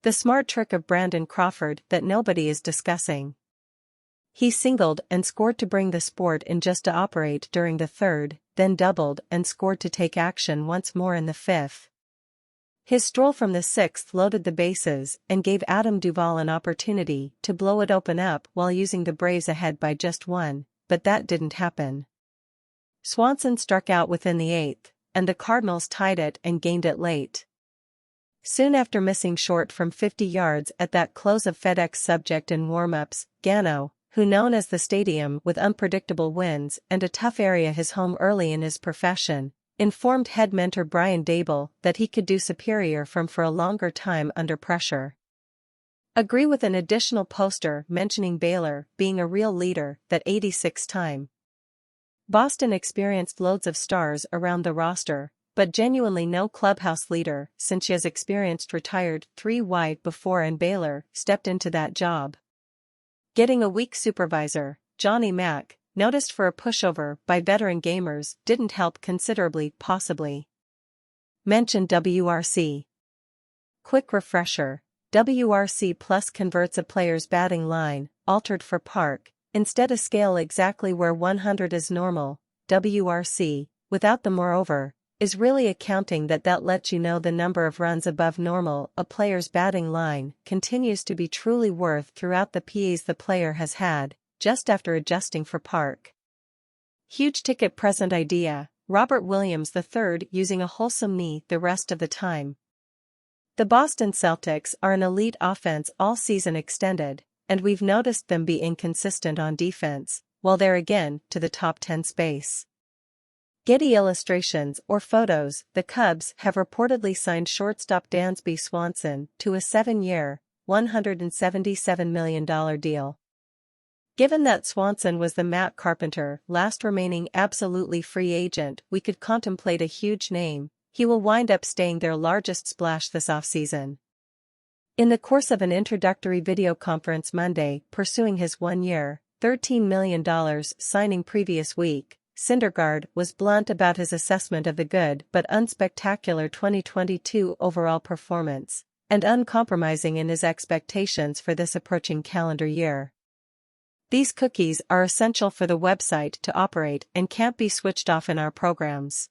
The smart trick of Brandon Crawford that nobody is discussing. He singled and scored to bring the sport in just to operate during the third, then doubled and scored to take action once more in the fifth. His stroll from the sixth loaded the bases and gave Adam Duvall an opportunity to blow it open up while using the Braves ahead by just one, but that didn't happen. Swanson struck out within the eighth, and the Cardinals tied it and gained it late. Soon after missing short from 50 yards at that close of FedEx subject in warm-ups, Gano, who known as the stadium with unpredictable winds and a tough area his home early in his profession, informed head mentor Brian Daboll that he could do superior for a longer time under pressure. Agree with an additional poster mentioning Baylor being a real leader that 86 time. Boston experienced loads of stars around the roster, but genuinely no clubhouse leader since she has experienced retired 3 wide before and Baylor stepped into that job. Getting a weak supervisor, Johnny Mack, noticed for a pushover by veteran gamers didn't help considerably possibly. Mention WRC. Quick refresher, WRC Plus converts a player's batting line, altered for park, instead a scale exactly where 100 is normal. WRC, without the moreover, is really accounting that lets you know the number of runs above normal a player's batting line continues to be truly worth throughout the PAs the player has had, just after adjusting for park. Huge ticket present idea, Robert Williams III using a wholesome knee the rest of the time. The Boston Celtics are an elite offense all season extended, and we've noticed them be inconsistent on defense, while they're again to the top 10 space. Getty illustrations or photos, the Cubs have reportedly signed shortstop Dansby Swanson to a 7-year, $177 million deal. Given that Swanson was the Matt Carpenter last remaining absolutely free agent we could contemplate a huge name, he will wind up staying their largest splash this offseason. In the course of an introductory video conference Monday pursuing his 1-year, $13 million signing previous week, Syndergaard was blunt about his assessment of the good but unspectacular 2022 overall performance, and uncompromising in his expectations for this approaching calendar year. These cookies are essential for the website to operate and can't be switched off in our programs.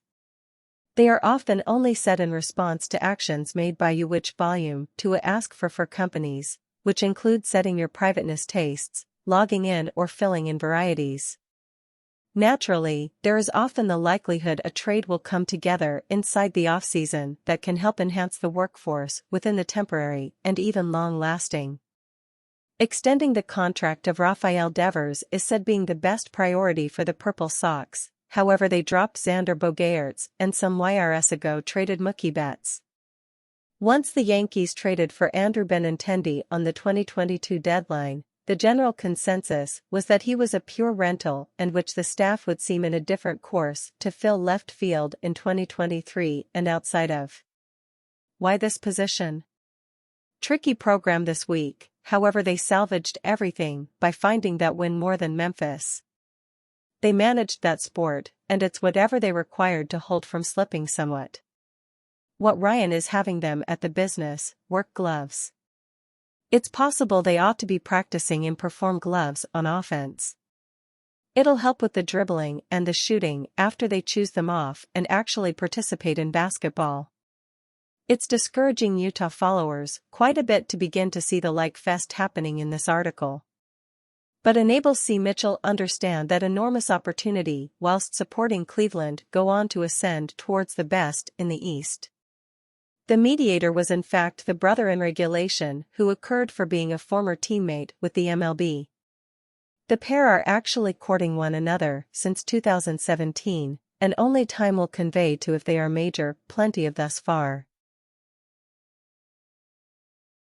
They are often only set in response to actions made by you which volume to ask for companies, which include setting your privateness tastes, logging in or filling in varieties. Naturally, there is often the likelihood a trade will come together inside the off-season that can help enhance the workforce within the temporary and even long-lasting. Extending the contract of Rafael Devers is said being the best priority for the Purple Sox, however they dropped Xander Bogaerts and some YRS ago traded Mookie Betts. Once the Yankees traded for Andrew Benintendi on the 2022 deadline, the general consensus was that he was a pure rental and which the staff would seem in a different course to fill left field in 2023 and outside of. Why this position? Tricky program this week, however they salvaged everything by finding that win more than Memphis. They managed that sport, and it's whatever they required to hold from slipping somewhat. What Ryan is having them at the business, work gloves. It's possible they ought to be practicing in perform gloves on offense. It'll help with the dribbling and the shooting after they choose them off and actually participate in basketball. It's discouraging Utah followers quite a bit to begin to see the like fest happening in this article. But enables C. Mitchell understand that enormous opportunity whilst supporting Cleveland go on to ascend towards the best in the East. The mediator was in fact the brother in regulation who occurred for being a former teammate with the MLB. The pair are actually courting one another since 2017, and only time will convey to if they are major plenty of thus far.